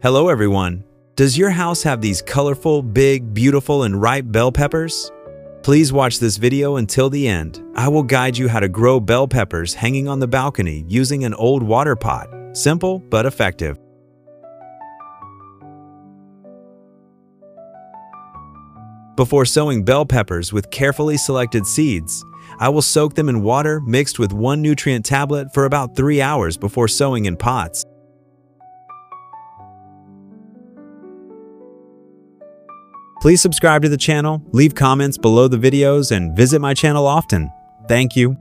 Hello everyone! Does your house have these colorful, big, beautiful, and ripe bell peppers? Please watch this video until the end. I will guide you how to grow bell peppers hanging on the balcony using an old water pot. Simple but effective. Before sowing bell peppers with carefully selected seeds, I will soak them in water mixed with 1 nutrient tablet for about 3 hours before sowing in pots. Please subscribe to the channel, leave comments below the videos, and visit my channel often. Thank you.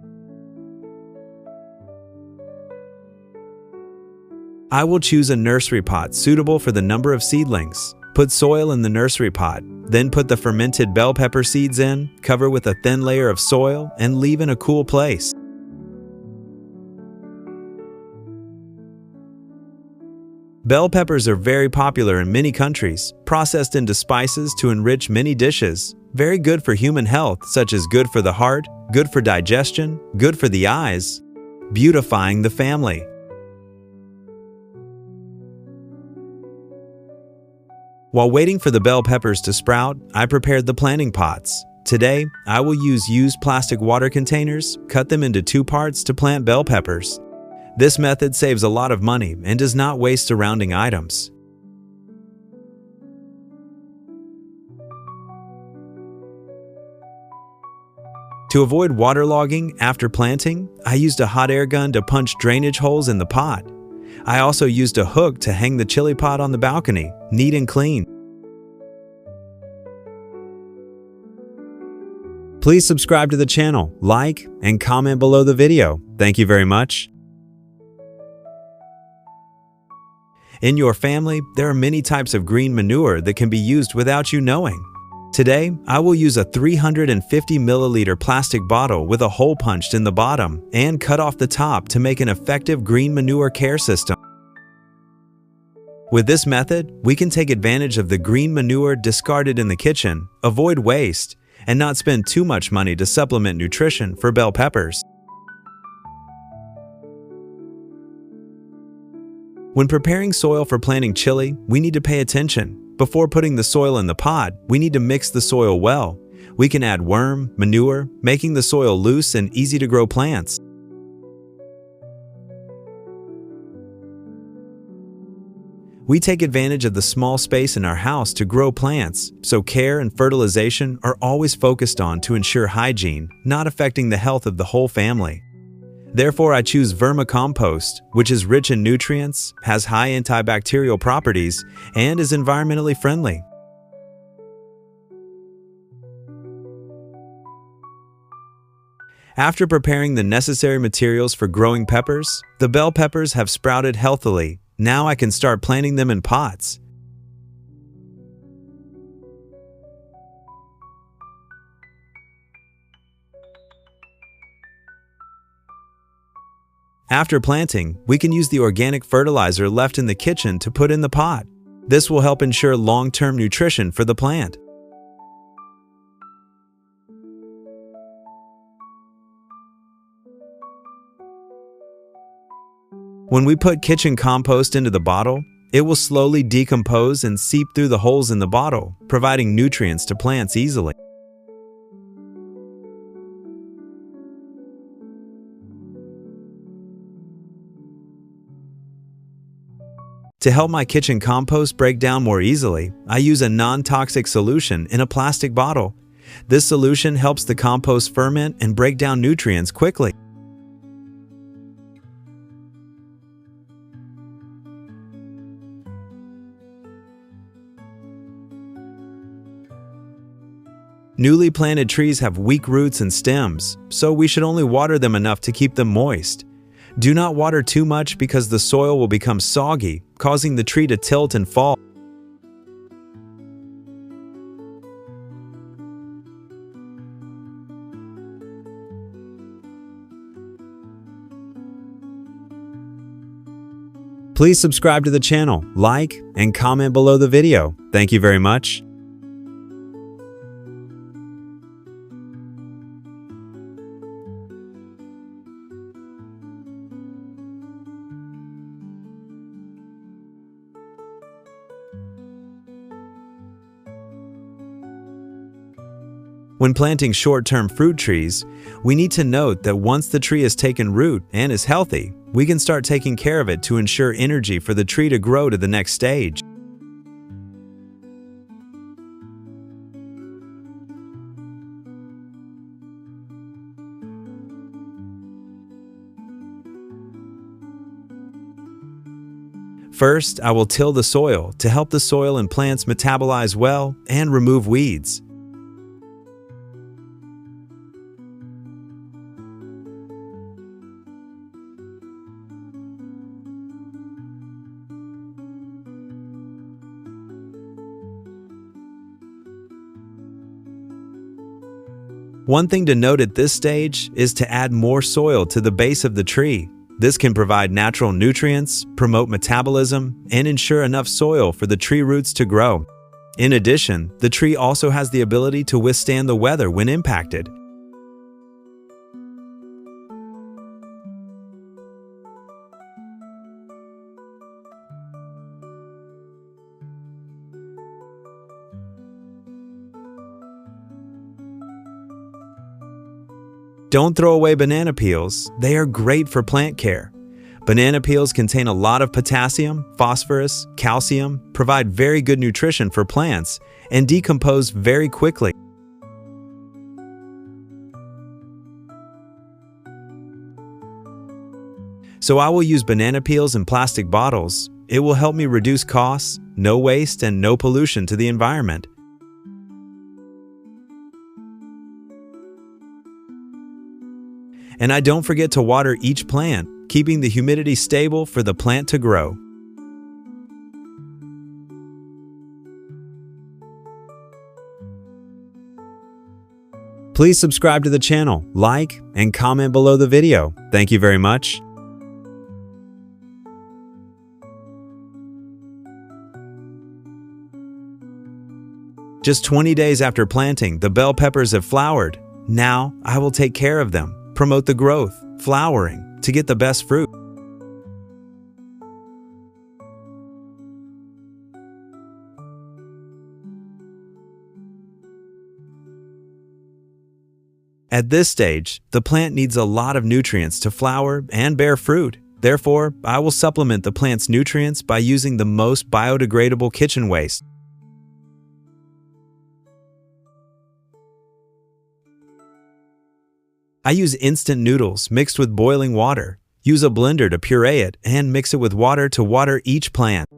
I will choose a nursery pot suitable for the number of seedlings. Put soil in the nursery pot, then put the fermented bell pepper seeds in, cover with a thin layer of soil, and leave in a cool place. Bell peppers are very popular in many countries, processed into spices to enrich many dishes. Very good for human health, such as good for the heart, good for digestion, good for the eyes, beautifying the family. While waiting for the bell peppers to sprout, I prepared the planting pots. Today, I will use used plastic water containers, cut them into 2 parts to plant bell peppers. This method saves a lot of money and does not waste surrounding items. To avoid waterlogging after planting, I used a hot air gun to punch drainage holes in the pot. I also used a hook to hang the chili pot on the balcony, neat and clean. Please subscribe to the channel, like, and comment below the video. Thank you very much. In your family, there are many types of green manure that can be used without you knowing. Today, I will use a 350 milliliter plastic bottle with a hole punched in the bottom and cut off the top to make an effective green manure care system. With this method, we can take advantage of the green manure discarded in the kitchen, avoid waste, and not spend too much money to supplement nutrition for bell peppers. When preparing soil for planting chili, we need to pay attention. Before putting the soil in the pot, we need to mix the soil well. We can add worm, manure, making the soil loose and easy to grow plants. We take advantage of the small space in our house to grow plants, so care and fertilization are always focused on to ensure hygiene, not affecting the health of the whole family. Therefore, I choose vermicompost, which is rich in nutrients, has high antibacterial properties, and is environmentally friendly. After preparing the necessary materials for growing peppers, the bell peppers have sprouted healthily. Now I can start planting them in pots. After planting, we can use the organic fertilizer left in the kitchen to put in the pot. This will help ensure long-term nutrition for the plant. When we put kitchen compost into the bottle, it will slowly decompose and seep through the holes in the bottle, providing nutrients to plants easily. To help my kitchen compost break down more easily, I use a non-toxic solution in a plastic bottle. This solution helps the compost ferment and break down nutrients quickly. Newly planted trees have weak roots and stems, so we should only water them enough to keep them moist. Do not water too much because the soil will become soggy, causing the tree to tilt and fall. Please subscribe to the channel, like, and comment below the video. Thank you very much. When planting short-term fruit trees, we need to note that once the tree has taken root and is healthy, we can start taking care of it to ensure energy for the tree to grow to the next stage. First, I will till the soil to help the soil and plants metabolize well and remove weeds. One thing to note at this stage is to add more soil to the base of the tree. This can provide natural nutrients, promote metabolism, and ensure enough soil for the tree roots to grow. In addition, the tree also has the ability to withstand the weather when impacted. Don't throw away banana peels. They are great for plant care. Banana peels contain a lot of potassium, phosphorus, calcium, provide very good nutrition for plants, and decompose very quickly. So I will use banana peels in plastic bottles. It will help me reduce costs, no waste, and no pollution to the environment. And I don't forget to water each plant, keeping the humidity stable for the plant to grow. Please subscribe to the channel, like, and comment below the video. Thank you very much. Just 20 days after planting, the bell peppers have flowered. Now, I will take care of them, promote the growth, flowering, to get the best fruit. At this stage, the plant needs a lot of nutrients to flower and bear fruit. Therefore, I will supplement the plant's nutrients by using the most biodegradable kitchen waste. I use instant noodles mixed with boiling water. Use a blender to puree it and mix it with water to water each plant.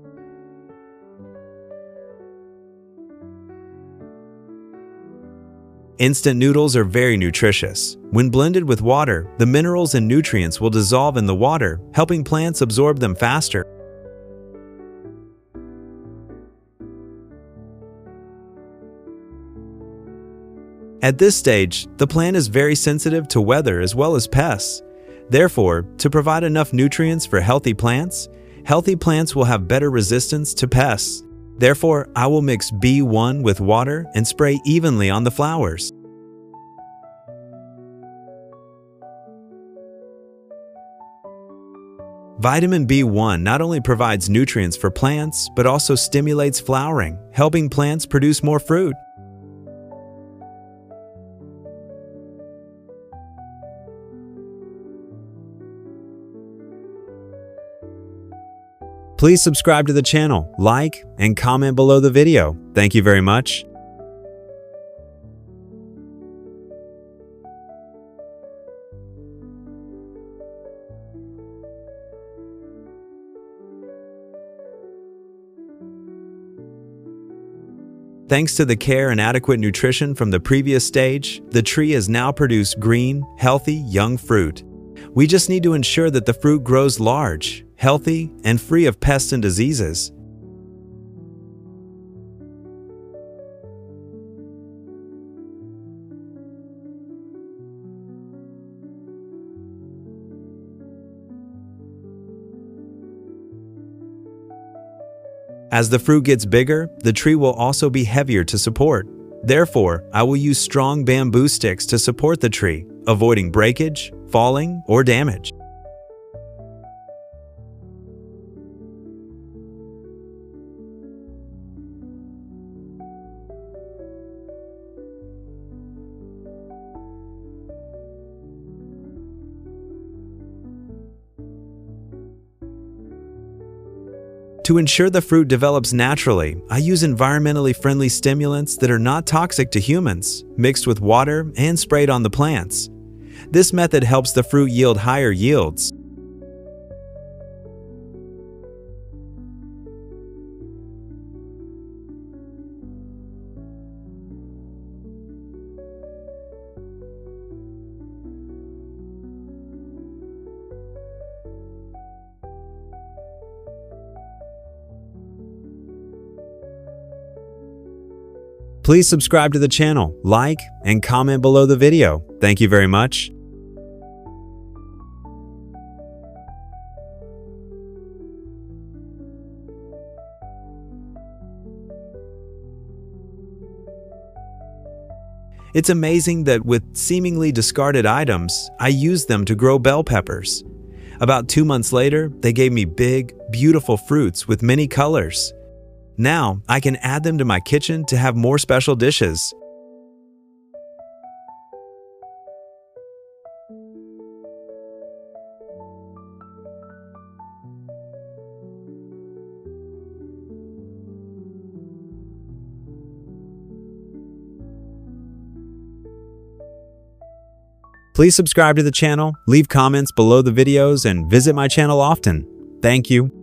Instant noodles are very nutritious. When blended with water, the minerals and nutrients will dissolve in the water, helping plants absorb them faster. At this stage, the plant is very sensitive to weather as well as pests. Therefore, to provide enough nutrients for healthy plants will have better resistance to pests. Therefore, I will mix B1 with water and spray evenly on the flowers. Vitamin B1 not only provides nutrients for plants, but also stimulates flowering, helping plants produce more fruit. Please subscribe to the channel, like, and comment below the video. Thank you very much. Thanks to the care and adequate nutrition from the previous stage, the tree has now produced green, healthy, young fruit. We just need to ensure that the fruit grows large, healthy, and free of pests and diseases. As the fruit gets bigger, the tree will also be heavier to support. Therefore, I will use strong bamboo sticks to support the tree, avoiding breakage, falling, or damage. To ensure the fruit develops naturally, I use environmentally friendly stimulants that are not toxic to humans, mixed with water and sprayed on the plants. This method helps the fruit yield higher yields. Please subscribe to the channel, like, and comment below the video. Thank you very much. It's amazing that with seemingly discarded items, I used them to grow bell peppers. About 2 months later, they gave me big, beautiful fruits with many colors. Now, I can add them to my kitchen to have more special dishes. Please subscribe to the channel, leave comments below the videos, and visit my channel often. Thank you.